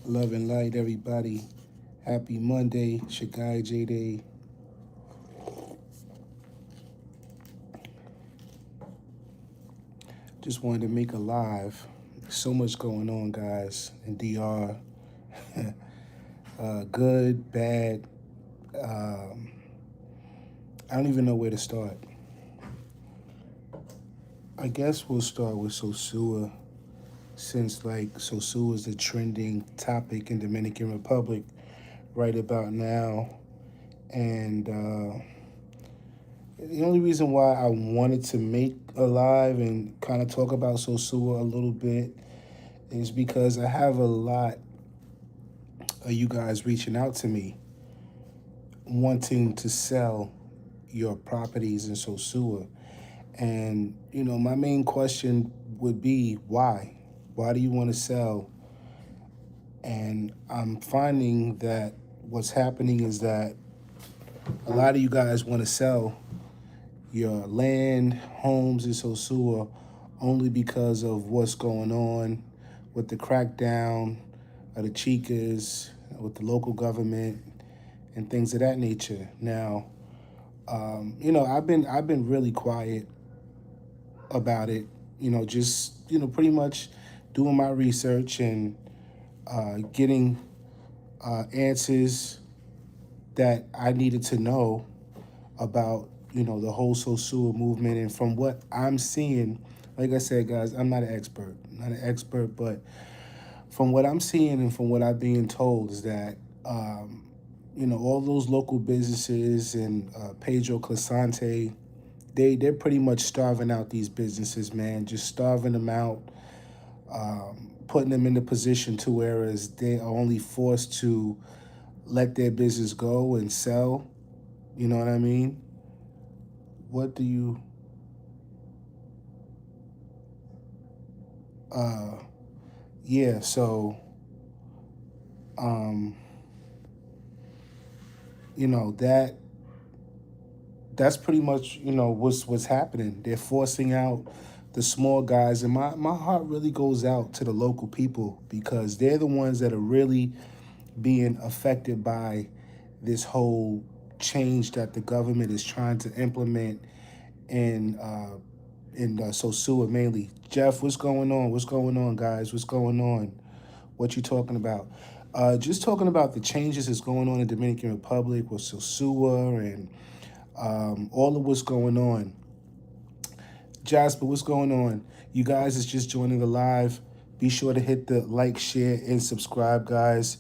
Love and light, everybody. Happy Monday, Shagai J Day. Just wanted to make a live. So much going on, guys, in DR. Good, bad. Um, I don't even know where to start. I guess we'll start with Sosua, since Sosua is the trending topic in Dominican Republic right about now, and the only reason why I wanted to make a live and kind of talk about Sosua a little bit is because I have a lot of you guys reaching out to me wanting to sell your properties in Sosua. And, my main question would be why? Why do you want to sell? And I'm finding that what's happening is that a lot of you guys want to sell your land, homes in Sosua only because of what's going on with the crackdown of the Chicas, with the local government, and things of that nature. Now, I've been really quiet about it. Just pretty much doing my research and getting answers that I needed to know about the whole Sosua movement. And from what I'm seeing, like I said, guys, I'm not an expert, but from what I'm seeing and from what I'm being told is that all those local businesses and Pedro Clasante, they're pretty much starving out these businesses, man, just starving them out, putting them in the position to whereas they are only forced to let their business go and sell. You know what I mean? What do you uh yeah, so um that that's pretty much what's happening. They're forcing out the small guys, and my heart really goes out to the local people because they're the ones that are really being affected by this whole change that the government is trying to implement in Sosua mainly. Jeff, what's going on? What's going on, guys? What's going on? What you talking about? Just talking about the changes that's going on in Dominican Republic with Sosua and all of what's going on. Jasper, what's going on? You guys is just joining the live. Be sure to hit the like, share, and subscribe, guys.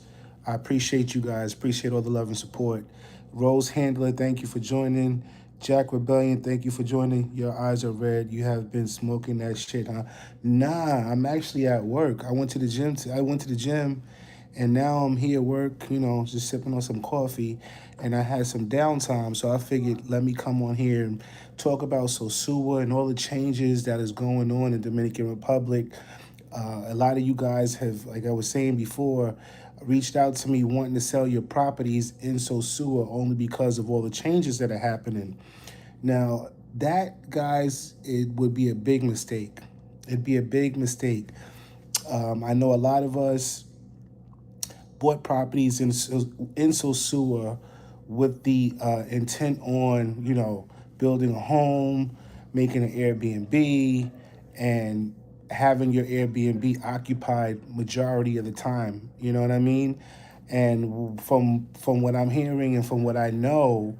I appreciate you guys. Appreciate all the love and support. Rose Handler, thank you for joining. Jack Rebellion, thank you for joining. Your eyes are red. You have been smoking that shit, huh? Nah, I'm actually at work. I went to the gym and now I'm here at work, just sipping on some coffee. And I had some downtime, so I figured let me come on here and talk about Sosua and all the changes that is going on in Dominican Republic. A lot of you guys have, like I was saying before, reached out to me wanting to sell your properties in Sosua only because of all the changes that are happening. Now, that, guys, it would be a big mistake. It'd be a big mistake. I know a lot of us bought properties in Sosua with the intent on, building a home, making an Airbnb, and having your Airbnb occupied majority of the time. You know what I mean? And from what I'm hearing and from what I know,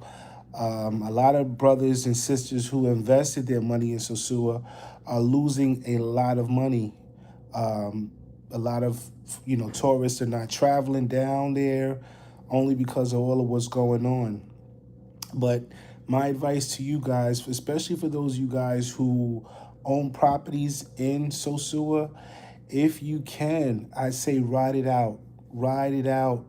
a lot of brothers and sisters who invested their money in Sosua are losing a lot of money. Um, a lot of tourists are not traveling down there only because of all of what's going on. But my advice to you guys, especially for those of you guys who own properties in Sosua, if you can, I say ride it out. Ride it out.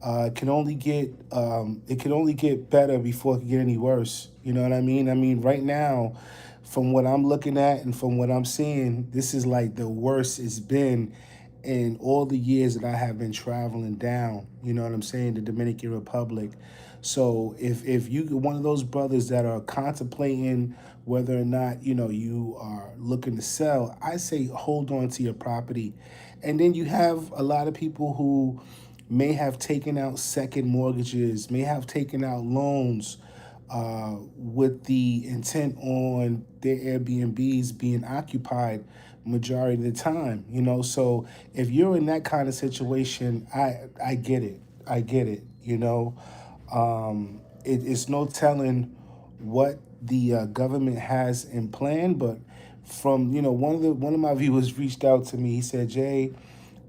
It can only get better before it can get any worse. You know what I mean? I mean, right now, from what I'm looking at and from what I'm seeing, this is like the worst it's been in all the years that I have been traveling down. You know what I'm saying? The Dominican Republic. So if you one of those brothers that are contemplating whether or not you are looking to sell, I say hold on to your property And then you have a lot of people who may have taken out second mortgages, may have taken out loans with the intent on their Airbnbs being occupied majority of the time. So if you're in that kind of situation, I get it. I get it. It's no telling what the government has in plan, but from one of my viewers reached out to me. He said, Jay,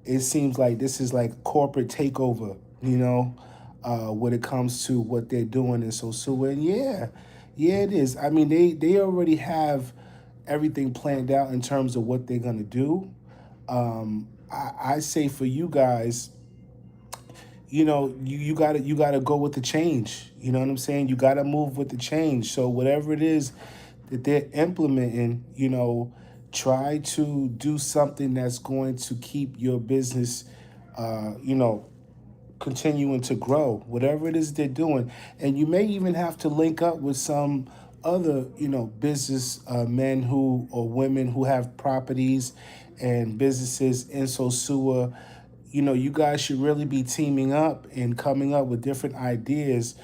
it seems like this is like corporate takeover, when it comes to what they're doing in Sosua. And yeah, it is. I mean, they already have everything planned out in terms of what they're gonna do. I say for you guys, you gotta go with the change. You know what I'm saying? You gotta move with the change. So whatever it is that they're implementing, try to do something that's going to keep your business, uh, you know, continuing to grow, whatever it is they're doing. And you may even have to link up with some other, business men who or women who have properties and businesses in Sosua. You guys should really be teaming up and coming up with different ideas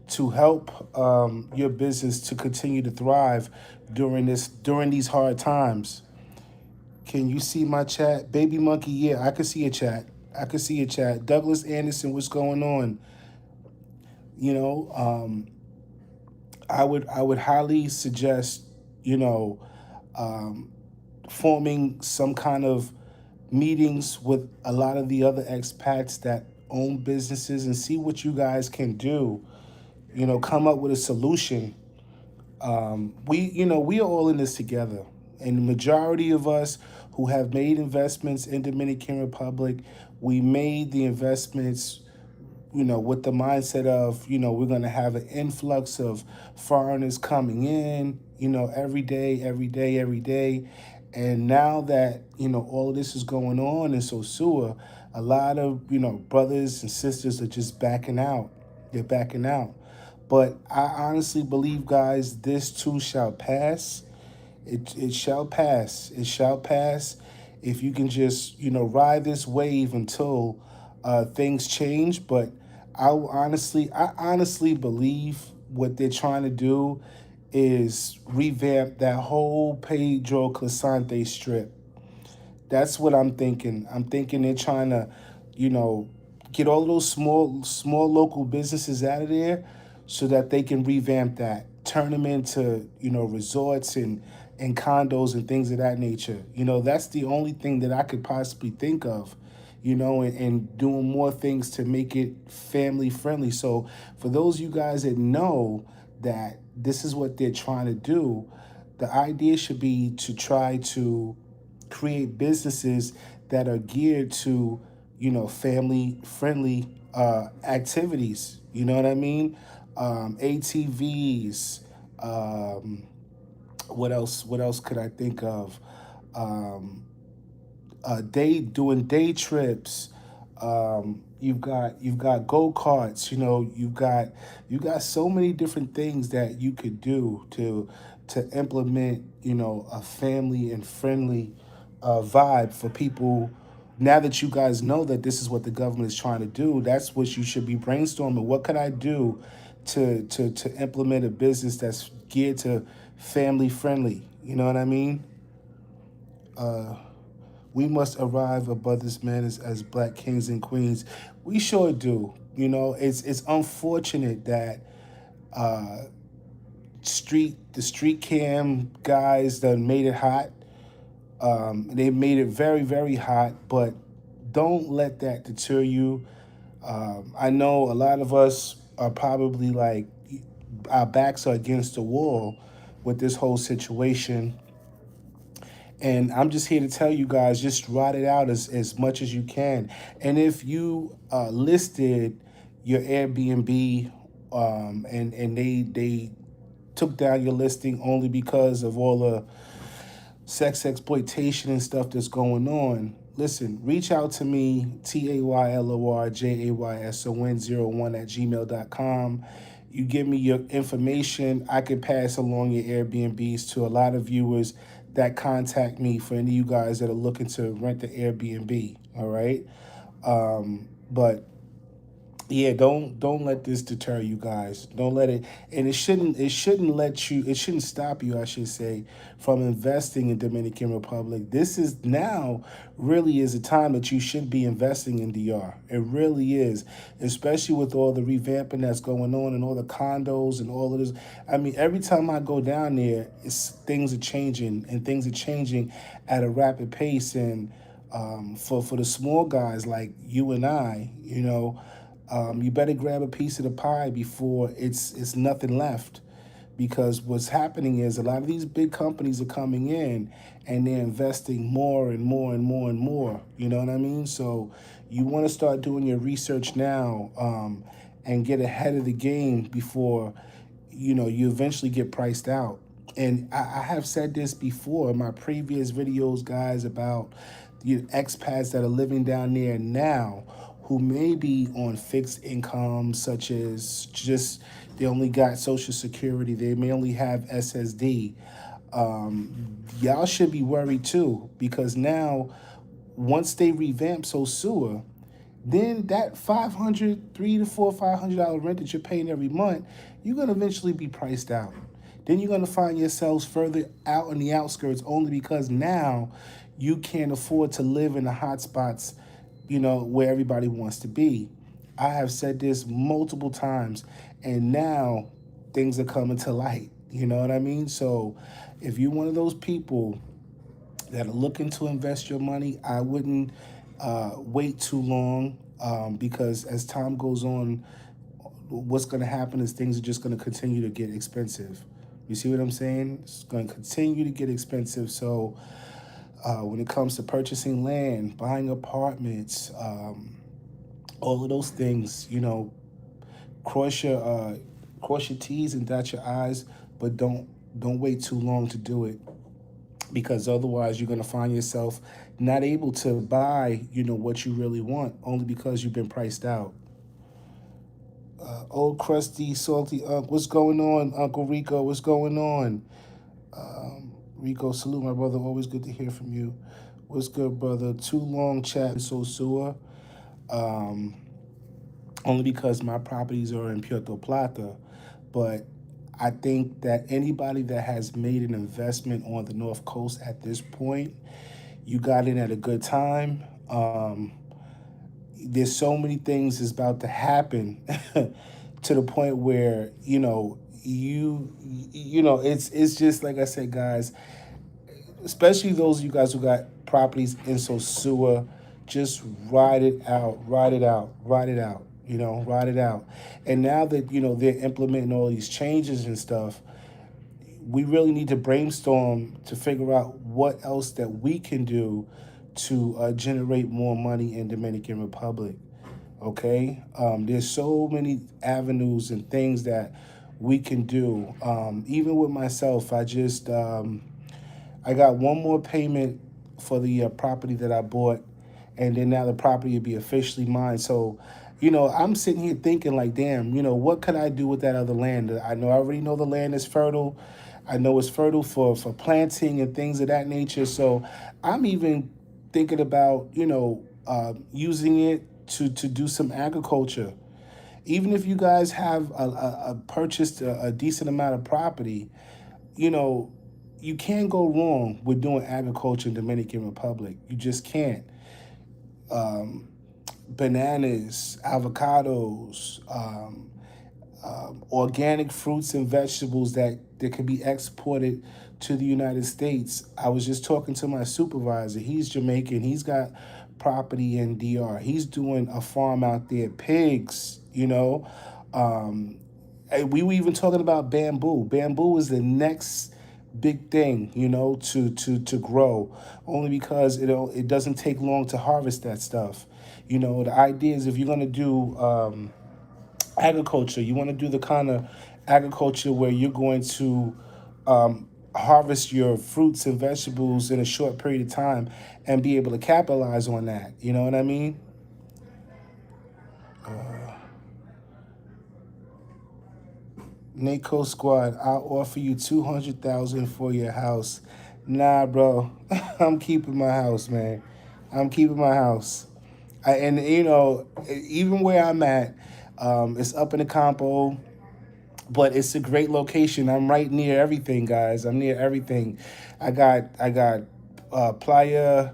to help your business to continue to thrive during these hard times. Can you see my chat? Baby Monkey, yeah, I can see a chat. I can see a chat. Douglas Anderson, what's going on? You know, um, I would highly suggest, you know, um, forming some kind of meetings with a lot of the other expats that own businesses and see what you guys can do. Come up with a solution. We are all in this together, and the majority of us who have made investments in Dominican Republic, we made the investments, with the mindset of, we're going to have an influx of foreigners coming in, every day, every day, every day. And now that, all of this is going on in Sosua, a lot of, brothers and sisters are just backing out. They're backing out. But I honestly believe, guys, this too shall pass. It shall pass. It shall pass. If you can just ride this wave until things change. But I honestly believe what they're trying to do is revamp that whole Pedro Clisante strip. That's what I'm thinking. I'm thinking they're trying to, you know, get all those small local businesses out of there so that they can revamp that, turn them into, resorts and condos and things of that nature. That's the only thing that I could possibly think of, and doing more things to make it family friendly. So for those of you guys that know that this is what they're trying to do, the idea should be to try to create businesses that are geared to, family friendly activities. You know what I mean? ATVs. Um, what else? What else could I think of? Um, day doing day trips. You've got go karts. You've got so many different things that you could do to implement a family and friendly vibe for people. Now that you guys know that this is what the government is trying to do, that's what you should be brainstorming. What could I do to implement a business that's geared to family friendly? You know what I mean? We must arrive above this man as black kings and queens. We sure do. It's unfortunate that the street cam guys that made it hot. They made it very, very hot, but don't let that deter you. I know a lot of us are probably like our backs are against the wall with this whole situation. And I'm just here to tell you guys, just ride it out as much as you can. And if you listed your Airbnb, and they took down your listing only because of all the sex exploitation and stuff that's going on, listen, reach out to me, TAYLORJAYSON01 at gmail.com. You give me your information, I can pass along your Airbnbs to a lot of viewers that contact me for any of you guys that are looking to rent the Airbnb. All right. But yeah, don't let this deter you guys. Don't let it, and it shouldn't let you, it shouldn't stop you, I should say, from investing in Dominican Republic. This is now really is a time that you should be investing in DR. It really is, especially with all the revamping that's going on and all the condos and all of this. I mean, every time I go down there, it's things are changing, and things are changing at a rapid pace. And for the small guys like you and I, you better grab a piece of the pie before it's nothing left. Because what's happening is a lot of these big companies are coming in and they're investing more and more and more and more. You know what I mean? So you want to start doing your research now, and get ahead of the game before you eventually get priced out. And I have said this before in my previous videos, guys, about expats that are living down there now who may be on fixed income, such as just they only got Social Security, they may only have SSD. Y'all should be worried too, because now once they revamp Sosua, then that 500, $300 to $500 rent that you're paying every month, you're gonna eventually be priced out. Then you're gonna find yourselves further out in the outskirts, only because now you can't afford to live in the hot spots, where everybody wants to be. I have said this multiple times, and now things are coming to light. You know what I mean? So if you're one of those people that are looking to invest your money, I wouldn't wait too long, because as time goes on, what's going to happen is things are just going to continue to get expensive. You see what I'm saying? It's going to continue to get expensive. So when it comes to purchasing land, buying apartments, all of those things, cross your uh, cross your T's and dot your I's, but don't wait too long to do it, because otherwise you're going to find yourself not able to buy what you really want, only because you've been priced out. Old crusty salty what's going on, Uncle Rico? What's going on? Rico, salute my brother, always good to hear from you. What's good, brother? Too long chat, Sosua. Only because my properties are in Puerto Plata. But I think that anybody that has made an investment on the North Coast at this point, you got in at a good time. There's so many things that's about to happen to the point where it's just like I said, guys, especially those of you guys who got properties in Sosua, just ride it out, ride it out, ride it out, ride it out. And now that they're implementing all these changes and stuff, we really need to brainstorm to figure out what else that we can do to generate more money in Dominican Republic. Okay, there's so many avenues and things that we can do. Even with myself, I got one more payment for the property that I bought, and then now the property will be officially mine. So, I'm sitting here thinking like, damn, what could I do with that other land? I already know the land is fertile. I know it's fertile for planting and things of that nature. So, I'm even thinking about, using it to do some agriculture. Even if you guys have purchased a decent amount of property, you know, you can't go wrong with doing agriculture in Dominican Republic. You just can't. Bananas, avocados, organic fruits and vegetables that can be exported to the United States. I was just talking to my supervisor. He's Jamaican. He's got property in DR. He's doing a farm out there, pigs, And we were even talking about bamboo. Bamboo is the next big thing, to grow, only because it doesn't take long to harvest that stuff. The idea is if you're gonna do agriculture, you want to do the kind of agriculture where you're going to harvest your fruits and vegetables in a short period of time and be able to capitalize on that. You know what I mean? NACO squad, I'll offer you 200,000 for your house. Nah, bro, I'm keeping my house, man. I'm keeping my house. And you know, even where I'm at, it's up in the Campo, but it's a great location. I'm right near everything, guys. I'm near everything. I got Playa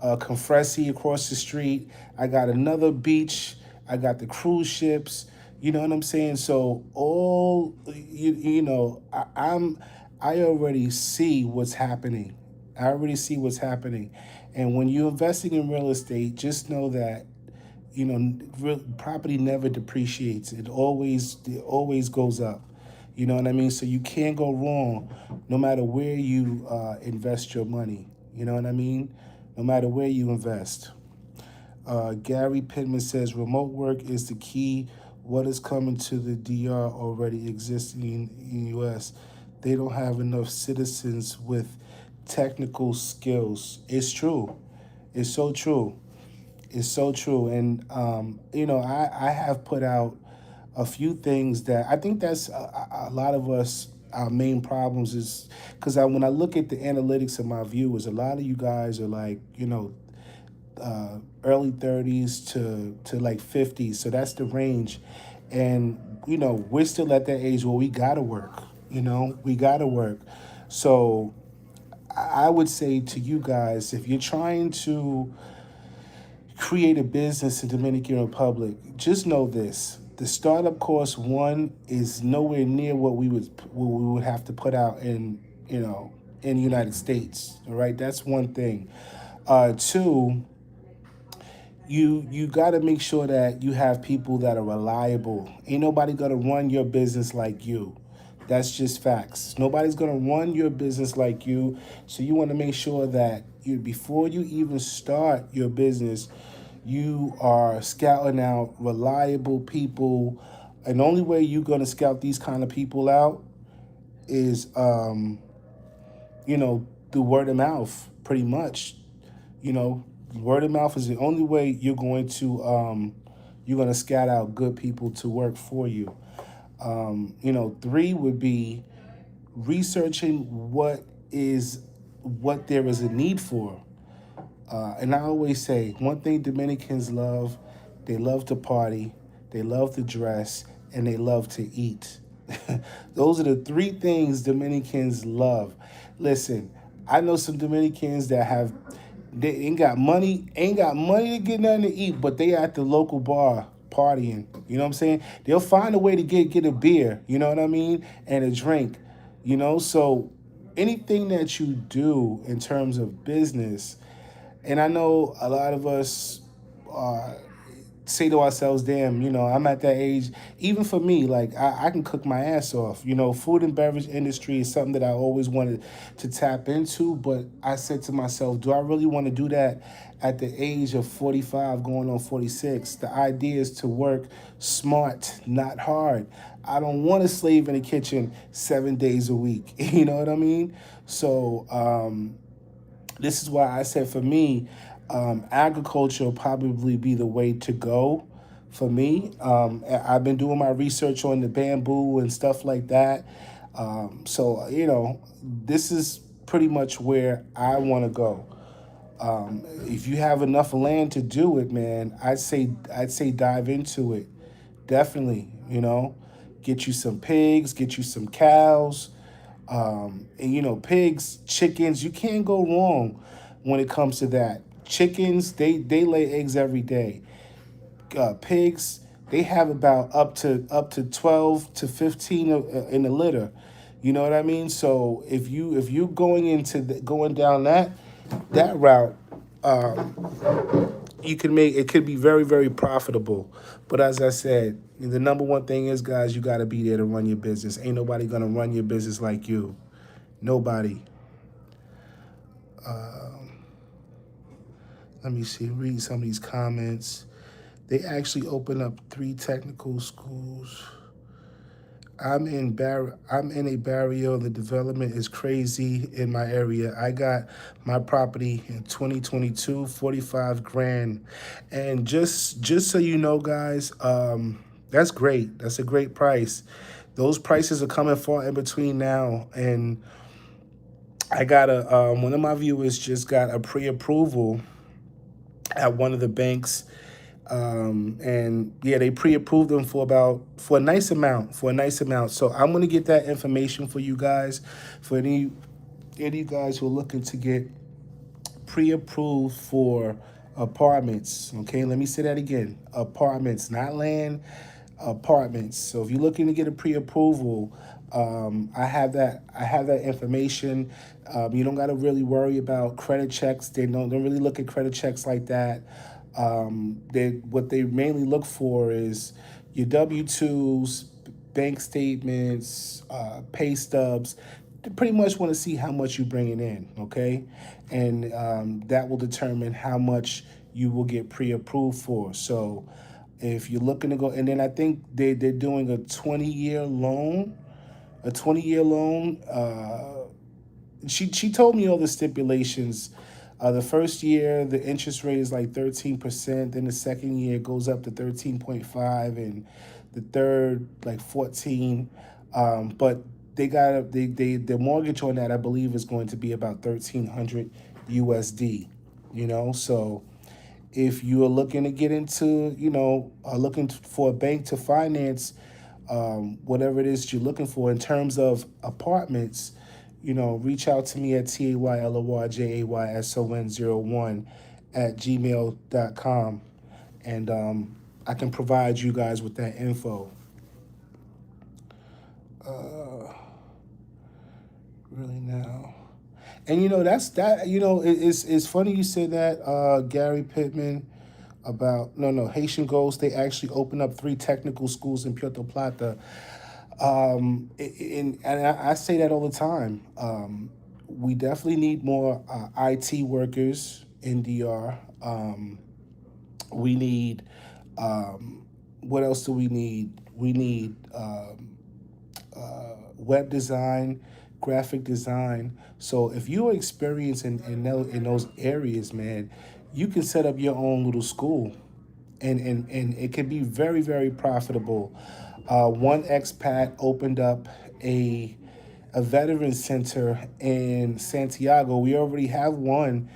Confresi across the street. I got another beach. I got the cruise ships. You know what I'm saying? So all you know, I already see what's happening. I already see what's happening. And when you're investing in real estate, just know that you know property never depreciates. It always goes up. You know what I mean? So you can't go wrong no matter where you invest your money. You know what I mean? No matter where you invest. Gary Pittman says remote work is the key. What is coming to the DR already existing in U.S. They don't have enough citizens with technical skills. It's true. It's so true. It's so true. And, you know, I have put out a few things that I think that's a lot of us, our main problems is because when I look at the analytics of my viewers, a lot of you guys are like, you know, early 30s to like 50s. So that's the range. And, you know, we're still at that age where we got to work, you know, we got to work. So I would say to you guys, if you're trying to create a business in Dominican Republic, just know this. The startup cost one is nowhere near what we would have to put out in you know in the United States. All right, that's one thing. Two, you got to make sure that you have people that are reliable. Ain't nobody gonna run your business like you. That's just facts. Nobody's gonna run your business like you. So you want to make sure that before you even start your business, you are scouting out reliable people. And the only way you're gonna scout these kind of people out is, through word of mouth, pretty much. You know, word of mouth is the only way you're gonna scout out good people to work for you. Three would be researching what there is a need for. And I always say one thing Dominicans love, they love to party, they love to dress, and they love to eat. Those are the three things Dominicans love. Listen, I know some Dominicans that they ain't got money to get nothing to eat, but they at the local bar partying. You know what I'm saying? They'll find a way to get a beer, you know what I mean? And a drink. So anything that you do in terms of business, and I know a lot of us uh, say to ourselves, damn, I'm at that age. Even for me, like I can cook my ass off. Food and beverage industry is something that I always wanted to tap into, but I said to myself, do I really want to do that at the age of 45 going on 46? The idea is to work smart, not hard. I don't want to slave in the kitchen 7 days a week. You know what I mean? So, this is why I said for me, agriculture will probably be the way to go for me. I've been doing my research on the bamboo and stuff like that. So, this is pretty much where I want to go. If you have enough land to do it, man, I'd say dive into it. Definitely, get you some pigs, get you some cows, and pigs, chickens. You can't go wrong when it comes to that. Chickens, they lay eggs every day. Pigs, they have about up to 12 to 15 in a litter. You know what I mean? So if you going down that route, you can make it could be very, very profitable. But as I said, the number one thing is, guys, you got to be there to run your business. Ain't nobody gonna run your business like you. Nobody. Let me see. Read some of these comments. They actually open up 3 technical schools. I'm in a barrio. The development is crazy in my area. I got my property in 2022, 45 grand. And just so you know, guys, that's great. That's a great price. Those prices are coming far in between now. And I got one of my viewers just got a pre-approval at one of the banks. And yeah, they pre-approved them for a nice amount, So I'm gonna get that information for you guys, for any of you guys who are looking to get pre-approved for apartments. Okay, let me say that again: apartments, not land. Apartments. So if you're looking to get a pre-approval, I have that. I have that information. You don't got to really worry about credit checks. They don't really look at credit checks like that. They what they mainly look for is your W-2s, bank statements, pay stubs. They pretty much want to see how much you're bringing in, okay? And that will determine how much you will get pre-approved for. So if you're looking to go, and then I think they're doing a 20-year loan, a 20-year loan. She told me all the stipulations. The first year, the interest rate is like 13%. Then the second year it goes up to 13.5, and the third like 14. But they got the mortgage on that I believe is going to be about 1,300 USD. So if you are looking to get into, looking for a bank to finance whatever it is you're looking for in terms of apartments, reach out to me at taylorjayson01 at gmail.com. And I can provide you guys with that info. Really now. And that's that. It's funny you said that, Gary Pittman, about no Haitian Ghost. They actually opened up 3 technical schools in Puerto Plata. And I say that all the time. We definitely need more IT workers in DR. We need, what else do we need? We need web design, graphic design. So if you're experienced in those areas, man, you can set up your own little school, and it can be very, very profitable. One expat opened up a veteran center in Santiago. We already have one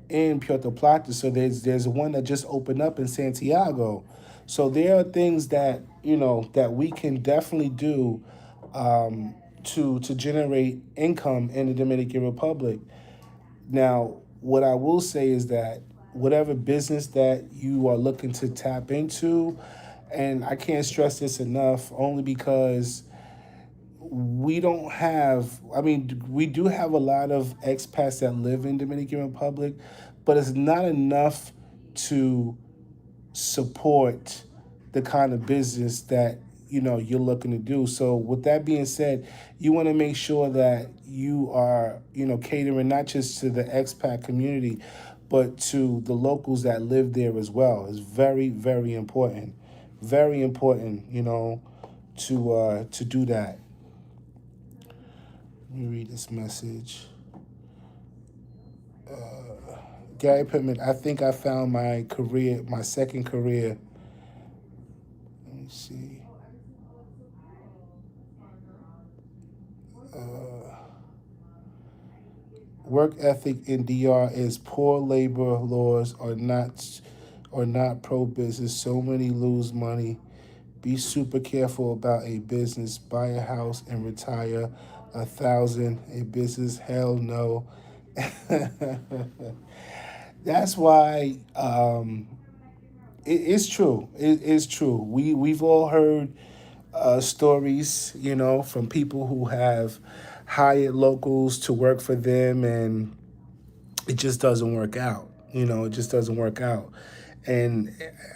in Puerto Plata, so there's one that just opened up in Santiago. So there are things that that we can definitely do to generate income in the Dominican Republic. Now, what I will say is that whatever business that you are looking to tap into, and I can't stress this enough, only because we don't have, I mean, we do have a lot of expats that live in Dominican Republic, but it's not enough to support the kind of business that you're looking to do. So with that being said, you want to make sure that you are catering not just to the expat community, but to the locals that live there as well. It's very, very important, very important, to do that. Let me read this message. Gary Pittman, I think I found my career, my second career. Let me see. Work ethic in DR is poor. Labor laws are not pro business. So many lose money. Be super careful about a business. Buy a house and retire 1,000. A business, hell no. That's why it's true. It's true. We've all heard stories, from people who have hired locals to work for them, and it just doesn't work out. It just doesn't work out. And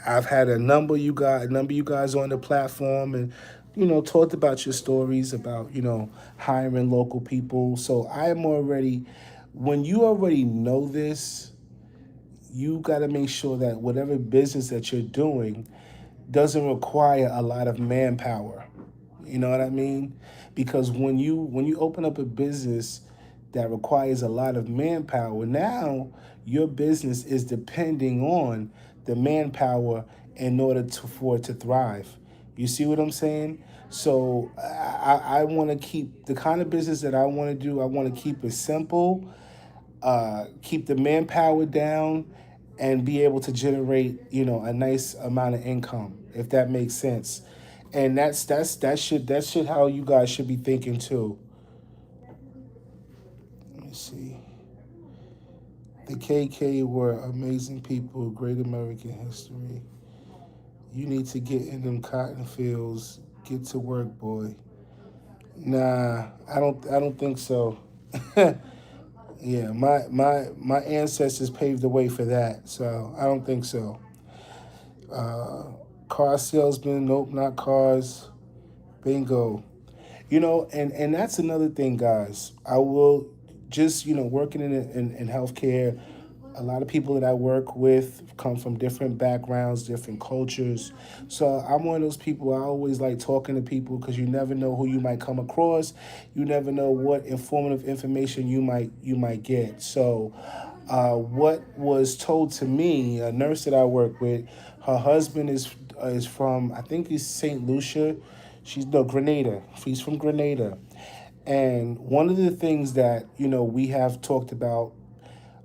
I've had a number of you guys on the platform, and talked about your stories about hiring local people. So I'm already, when you already know this, you got to make sure that whatever business that you're doing doesn't require a lot of manpower. You know what I mean? Because when you open up a business that requires a lot of manpower, now your business is depending on the manpower in order for it to thrive. You see what I'm saying? So I want to keep the kind of business that I want to do. I want to keep it simple, keep the manpower down, and be able to generate, a nice amount of income, if that makes sense. And that should how you guys should be thinking too. Let me see. The KK were amazing people, great American history. You need to get in them cotton fields. Get to work, boy. Nah, I don't think so. Yeah, my ancestors paved the way for that, so I don't think so. Car salesman, nope, not cars. Bingo. And that's another thing, guys. I will just, working in healthcare, a lot of people that I work with come from different backgrounds, different cultures. So I'm one of those people, I always like talking to people because you never know who you might come across. You never know what informative information you might get. So what was told to me, a nurse that I work with, her husband is from, I think he's St. Lucia. She's no Grenada. She's from Grenada. And one of the things that we have talked about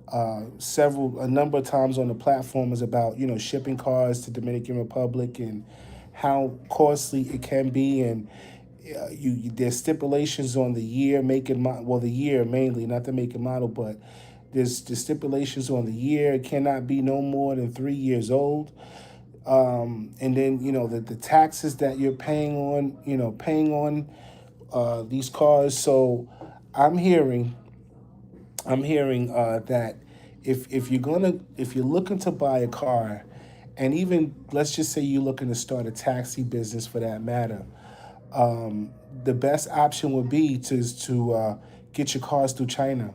a number of times on the platform is about shipping cars to Dominican Republic and how costly it can be, and there's stipulations on the year, make and model. Well, the year mainly, not the make and model, but there's the stipulations on the year. It cannot be no more than 3 years old. And then the taxes that you're paying on these cars. So I'm hearing that if you're looking to buy a car, and even let's just say you're looking to start a taxi business for that matter, the best option would be to get your cars through China.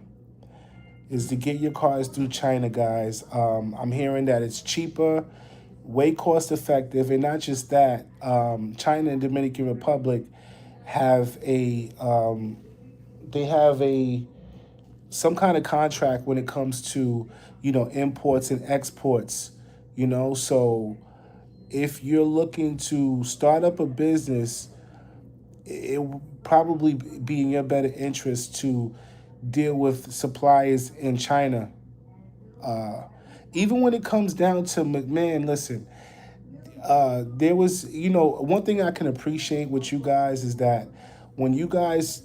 Is to get your cars through China, guys. I'm hearing that it's cheaper, way cost effective, and not just that. China and Dominican Republic have a some kind of contract when it comes to imports and exports. So if you're looking to start up a business, it will probably be in your better interest to deal with suppliers in China. Even when it comes down to McMahon, listen, there was, one thing I can appreciate with you guys is that when you guys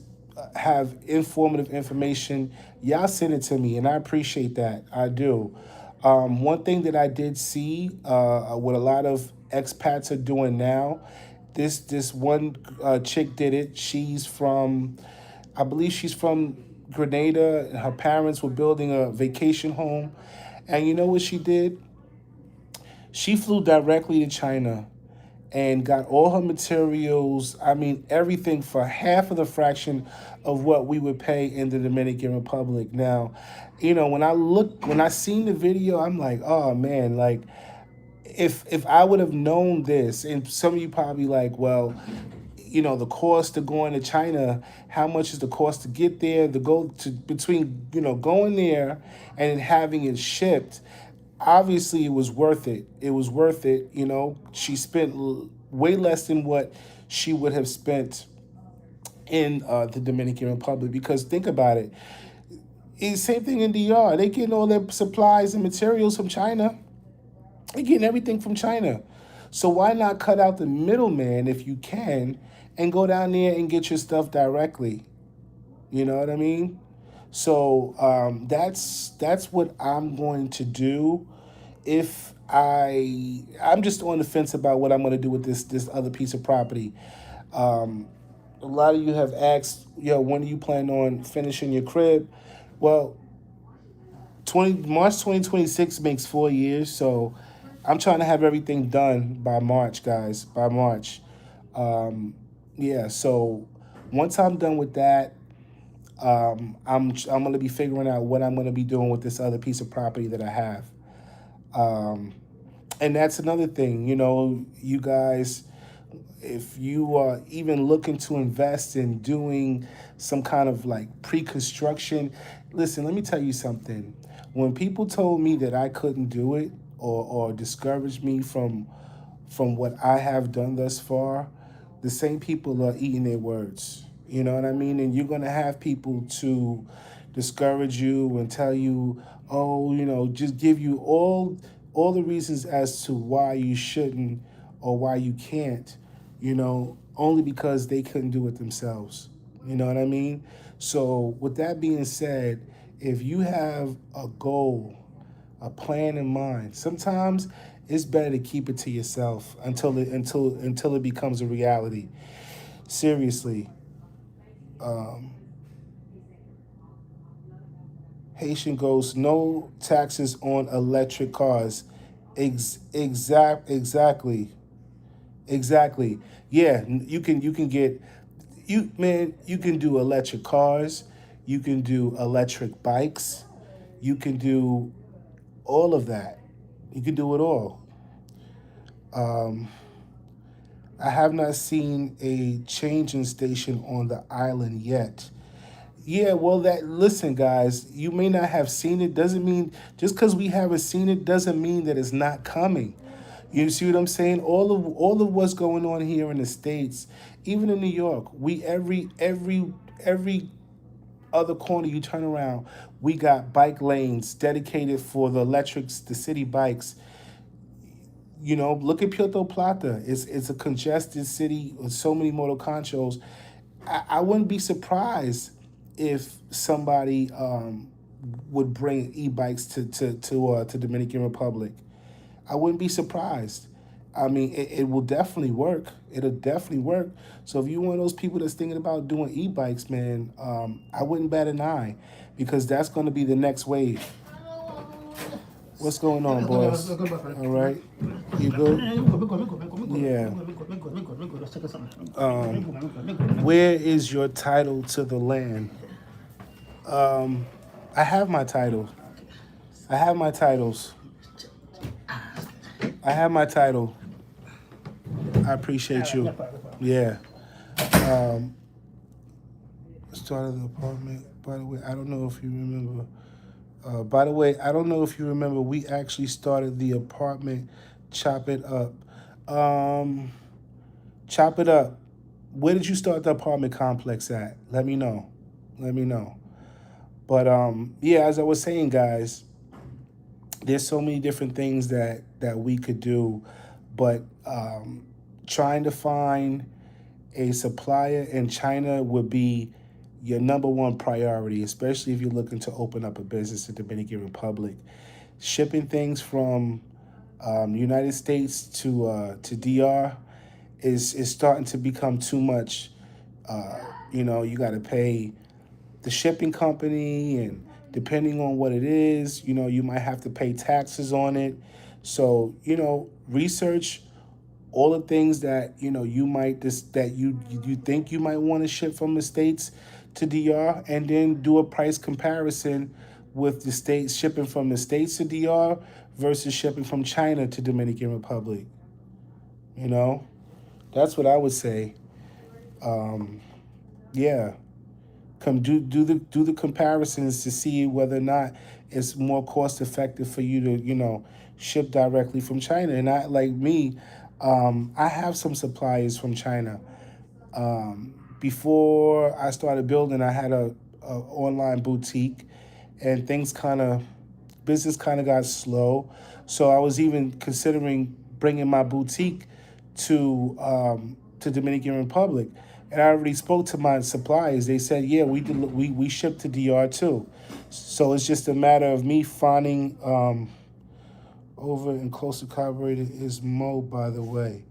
have informative information, y'all send it to me, and I appreciate that. I do. One thing that I did see, what a lot of expats are doing now, this one chick did it. I believe she's from Grenada, and her parents were building a vacation home, and you know what she did? She flew directly to China and got all her materials. I mean, everything for half of the fraction of what we would pay in the Dominican Republic. Now, when I seen the video, I'm like, oh man, like if I would have known this, and some of you probably like, well, the cost of going to China, how much is the cost to get there, to go to between, going there and having it shipped. Obviously, it was worth it. It was worth it. She spent way less than what she would have spent in the Dominican Republic. Because think about it, it's the same thing in DR. They getting all their supplies and materials from China. They're getting everything from China. So why not cut out the middleman if you can, and go down there and get your stuff directly? You know what I mean? So that's what I'm going to do. If I'm just on the fence about what I'm going to do with this other piece of property. A lot of you have asked, when do you plan on finishing your crib? Well, March 2026 makes 4 years, so I'm trying to have everything done by March, guys. By March. Yeah. So once I'm done with that, I'm gonna be figuring out what I'm gonna be doing with this other piece of property that I have. And that's another thing, you guys, if you are even looking to invest in doing some kind of like pre-construction, listen, let me tell you something. When people told me that I couldn't do it, or discouraged me from what I have done thus far, the same people are eating their words. You know what I mean? And you're gonna have people to discourage you and tell you, oh, just give you all the reasons as to why you shouldn't or why you can't, only because they couldn't do it themselves. You know what I mean? So with that being said, if you have a goal, a plan in mind, sometimes it's better to keep it to yourself until it becomes a reality. Seriously, Haitian goes no taxes on electric cars. Exactly, exactly. Yeah, you can get you can do electric cars, you can do electric bikes, you can do all of that. You can do it all. I have not seen a changing station on the island yet. Yeah, well, that listen, guys. You may not have seen it. Doesn't mean just because we haven't seen it doesn't mean that it's not coming. You see what I'm saying? All of what's going on here in the states, even in New York, we every other corner you turn around, we got bike lanes dedicated for the city bikes. Look at Puerto Plata. It's a congested city with so many motor conchos. I wouldn't be surprised if somebody would bring e-bikes to Dominican Republic. I wouldn't be surprised. I mean, it will definitely work. It'll definitely work. So if you're one of those people that's thinking about doing e-bikes, man, I wouldn't bat an eye because that's going to be the next wave. What's going on, boss? All right, you good? Yeah. Where is your title to the land? I have my title. I have my titles. I have my title. I appreciate you. Yeah. Started the apartment. By the way, I don't know if you remember. By the way, I don't know if you remember. We actually started the apartment. Chop it up. Um, chop it up. Where did you start the apartment complex at? Let me know. Let me know. But yeah, as I was saying, guys, there's so many different things that we could do, but trying to find a supplier in China would be your number one priority, especially if you're looking to open up a business in the Dominican Republic. Shipping things from United States to DR is starting to become too much. You got to pay the shipping company, and depending on what it is, you might have to pay taxes on it. So research all the things that you might that you think you might want to ship from the states to DR, and then do a price comparison with the states shipping from the states to DR versus shipping from China to Dominican Republic. You know, that's what I would say. Yeah, come do the comparisons to see whether or not it's more cost effective for you to ship directly from China. And I like me, I have some suppliers from China. Before I started building, I had a online boutique, and things kind of business kind of got slow. So I was even considering bringing my boutique to Dominican Republic, and I already spoke to my suppliers. They said, yeah, we ship to DR too. So it's just a matter of me finding over and closer collaborated is Mo, by the way.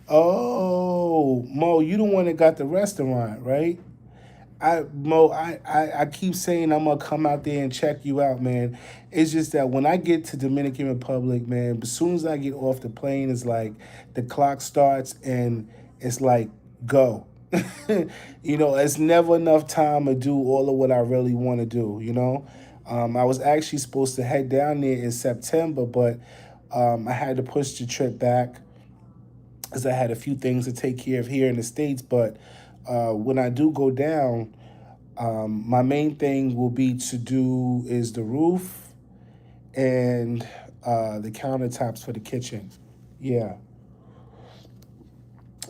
Oh, Mo, you the one that got the restaurant, right? I keep saying I'm gonna come out there and check you out, man. It's just that when I get to Dominican Republic, man, as soon as I get off the plane, it's like the clock starts and it's like go. It's never enough time to do all of what I really want to do. I was actually supposed to head down there in September, but I had to push the trip back because I had a few things to take care of here in the States. But when I do go down, my main thing will be to do is the roof and the countertops for the kitchen. Yeah,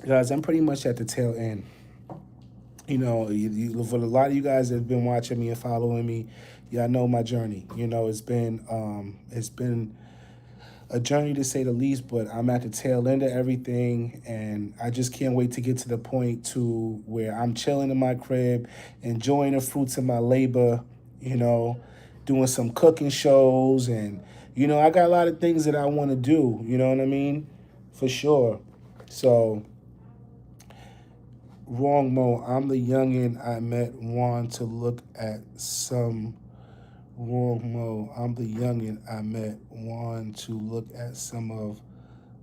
guys, I'm pretty much at the tail end. For a lot of you guys that have been watching me and following me, Y'all know my journey. It's been a journey to say the least, but I'm at the tail end of everything, and I just can't wait to get to the point to where I'm chilling in my crib, enjoying the fruits of my labor, you know, doing some cooking shows, and I got a lot of things that I want to do. You know what I mean? For sure. So, wrong Mo. I'm the youngin' I met Juan to look at some. Wrong Mo. I'm the youngin' I met Juan to look at some of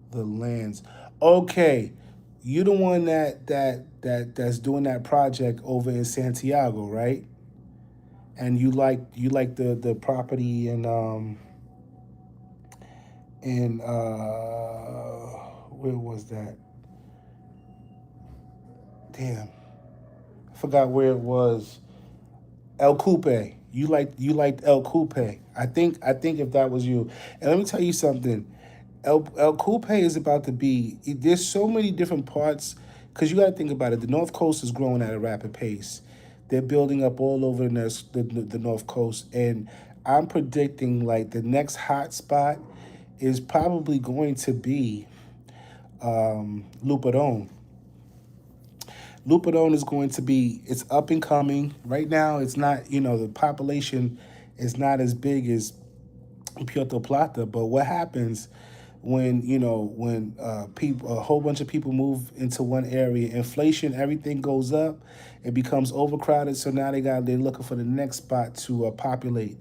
the lands. Okay, you the one that's doing that project over in Santiago, right? And you like the property in where was that? Damn, I forgot where it was. El Coupe. You liked El Coupe. I think if that was you. And let me tell you something. El Coupe is about to be. There's so many different parts because you got to think about it. The North Coast is growing at a rapid pace. They're building up all over the North Coast, and I'm predicting like the next hot spot is probably going to be Luperon. Luperon is going to be, it's up and coming. Right now, it's not, the population is not as big as Puerto Plata, but what happens when people, a whole bunch of people move into one area, inflation, everything goes up, it becomes overcrowded. So now they're looking for the next spot to populate,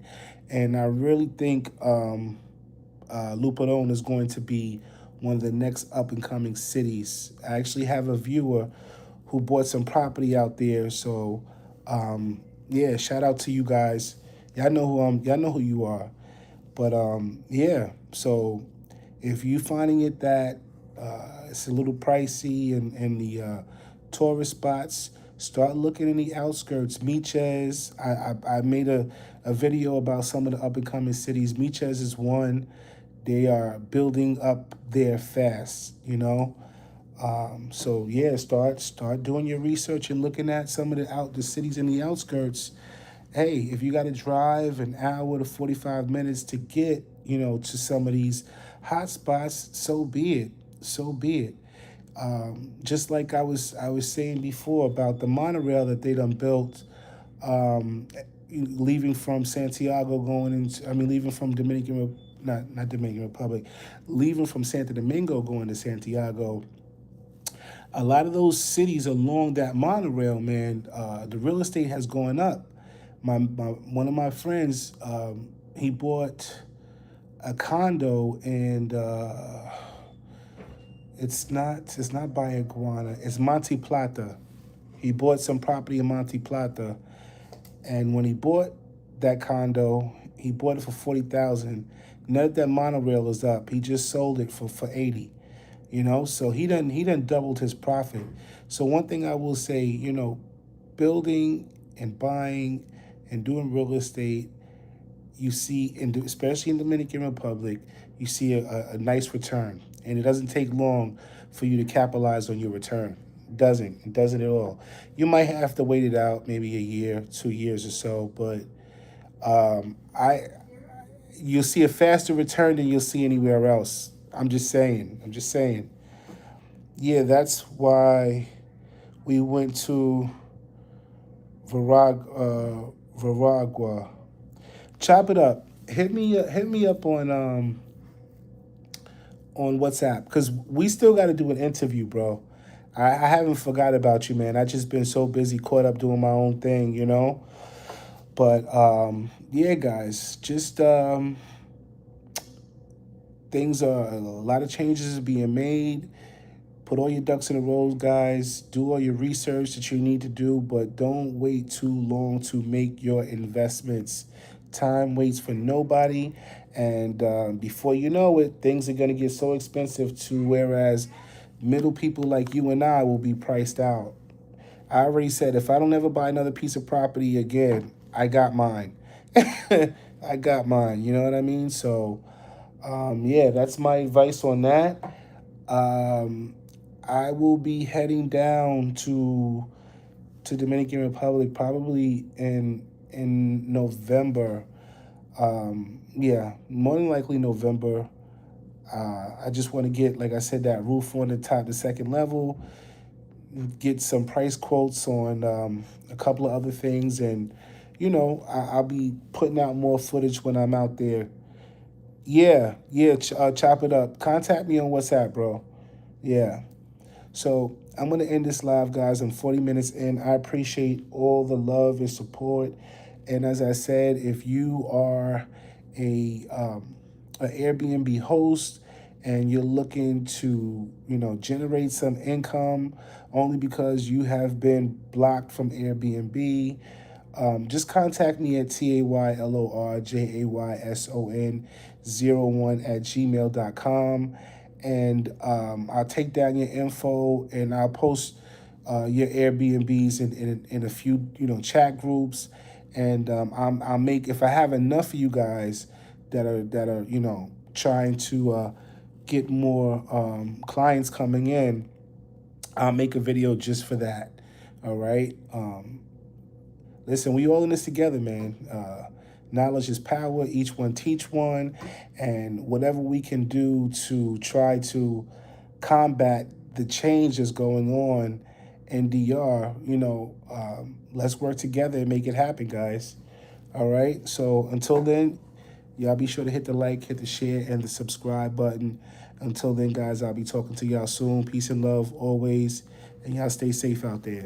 and I really think Luperon is going to be one of the next up and coming cities. I actually have a viewer who bought some property out there. So, yeah, shout out to you guys. Y'all know who you are. But yeah, so if you finding it that it's a little pricey in the tourist spots, start looking in the outskirts. Miches, I made a video about some of the up and coming cities. Miches is one. They are building up there fast, So yeah, start doing your research and looking at some of the cities in the outskirts. Hey, if you got to drive an hour to 45 minutes to get to some of these hot spots, so be it. So be it. Just like I was saying before about the monorail that they done built, um, leaving from Santiago going into, I mean, leaving from not Dominican Republic, leaving from Santo Domingo going to Santiago. A lot of those cities along that monorail, man, the real estate has gone up. My one of my friends, he bought a condo, and it's not by Iguana, it's Monte Plata. He bought some property in Monte Plata, and when he bought that condo, he bought it for 40,000. Now that monorail is up, he just sold it for 80. So he done doubled his profit. So one thing I will say, building and buying and doing real estate, you see, especially in Dominican Republic, you see a nice return, and it doesn't take long for you to capitalize on your return. It doesn't at all. You might have to wait it out, maybe a year, 2 years or so, but I you'll see a faster return than you'll see anywhere else. I'm just saying. I'm just saying. Yeah, that's why we went to Veragua. Chop it up. Hit me up on WhatsApp because we still got to do an interview, bro. I haven't forgot about you, man. I just been so busy, caught up doing my own thing. But yeah, guys, just things are a lot of changes are being made. Put all your ducks in a row, guys. Do all your research that you need to do, but don't wait too long to make your investments. Time waits for nobody, and before you know it, things are going to get so expensive to whereas middle people like you and I will be priced out. I already said if I don't ever buy another piece of property again, I got mine. I got mine. You know what I mean? So, yeah, that's my advice on that. Um, I will be heading down to Dominican Republic probably in November. Yeah, more than likely November. I just want to get, like I said, that roof on the top, the second level, get some price quotes on a couple of other things, and I'll be putting out more footage when I'm out there. Yeah, yeah, chop it up. Contact me on WhatsApp, bro. Yeah. So I'm gonna end this live, guys. I'm 40 minutes in. I appreciate all the love and support. And as I said, if you are a an Airbnb host and you're looking to generate some income only because you have been blocked from Airbnb, just contact me at taylorjayson01 and I'll take down your info and I'll post your Airbnbs in a few chat groups, and I'll make, if I have enough of you guys that are trying to get more clients coming in, I'll make a video just for that. All right. Listen, we all in this together, man. Knowledge is power. Each one teach one, and whatever we can do to try to combat the change that's going on in DR, let's work together and make it happen, guys. All right. So until then, y'all be sure to hit the like, hit the share, and the subscribe button. Until then, guys, I'll be talking to y'all soon. Peace and love always, and y'all stay safe out there.